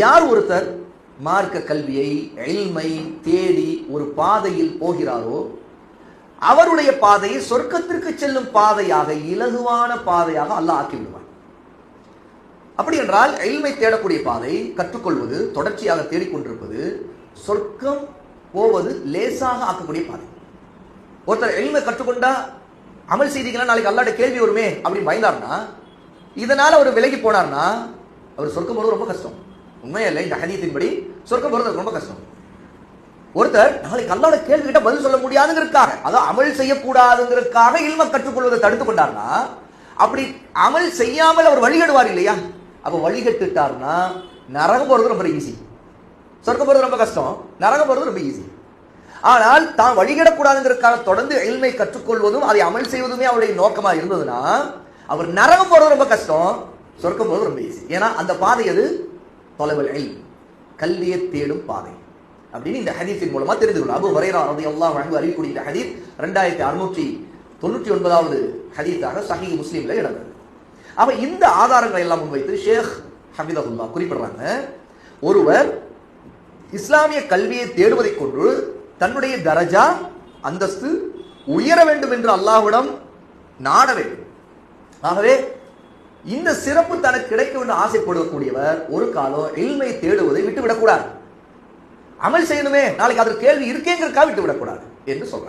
யார் ஒருத்தர் மார்க்க கல்வியை இல்மை தேடி ஒரு பாதையில் போகிறாரோ அவருடைய பாதையை சொர்க்கத்திற்கு செல்லும் பாதையாக, இலகுவான பாதையாக அல்லாஹ் ஆக்கி விடுவார். அப்படி என்றால் இல்மை தேடக்கூடிய பாதை, கற்றுக்கொள்வது, தொடர்ச்சியாக தேடிக்கொண்டிருப்பது, சொர்க்கம் போவது லேசாக ஆக்கக்கூடிய பாதை. ஒருத்தர் இல்மை கற்றுக்கொண்டா அமல் செய்திகளா நாளைக்கு அல்லாஹ்ட்ட கேள்வி வருமே அப்படின்னு பயந்தார்னா, இதனால அவர் விலகி போனார்னா அவர் சொர்க்கம் போறது ரொம்ப கஷ்டம். உண்மையா இல்லை? இந்த ஹதீஸின்படி சொர்க்கம் போறது ரொம்ப கஷ்டம். ஒருத்தர் நாளைக்கு அல்லாஹ்வோட கேள்வி கிட்ட பதில் சொல்ல முடியாதுங்கிறதுக்காக, அதாவது அமல் செய்யக்கூடாதுங்கிறதுக்காக இல்மை கற்றுக்கொள்வதை தடுத்து கொண்டார்னா, அப்படி அமல் செய்யாமல் அவர் வழிகடுவார் இல்லையா? அப்ப வழிகட்டுட்டார்னா நரகம் போறது ரொம்ப ஈஸி, சொர்க்கம் போறது ரொம்ப கஷ்டம், நரகம் போறது ரொம்ப ஈஸி. ஆனால் தான் வழிகிடக்கூடாதுங்கிறதுக்காக தொடர்ந்து இல்மை கற்றுக்கொள்வதும் அதை அமல் செய்வதுமே அவருடைய நோக்கமா இருந்ததுன்னா அவர் நரகம் போறது ரொம்ப கஷ்டம், சொர்க்கம் போறது ரொம்ப ஈஸி. ஏன்னா அந்த பாதை அது தொலைவல் இல்ம், கல்வியை தேடும் பாதை அப்படின்னு இந்த ஹதீஸின் மூலமா தெரிந்து கொள்ளும். அபூ ஹுரைரா ரலியல்லாஹு அன்ஹு அறிவிக்கக்கூடிய இந்த ஹதீஸ் 2699வது ஹதீஸாக ஸஹீஹ் முஸ்லிம்ல இடம்பெறும். அப்ப இந்த ஆதாரங்களை எல்லாம் முன்வைத்து ஷேக் ஹஃபிதஹுல்லாஹ் குறிப்பிடுறாங்க, ஒருவர் இஸ்லாமிய கல்வியை தேடுவதை கொண்டு தன்னுடைய தரஜா, அந்தஸ்து உயர வேண்டும் என்று அல்லாஹ்விடம் நாட வேண்டும். ஆகவே இந்த சிறப்பு தனக்கு கிடைக்க வேண்டும் ஆசைப்படக்கூடியவர் ஒரு காலம் இல்மை தேடுவதை விட்டு விடக்கூடாது. அமல் செய்யணுமே, நாளைக்கு அதற்கு கேள்வி இருக்கேங்கிறதுக்காக விட்டு விடக்கூடாது என்று சொல்றாங்க.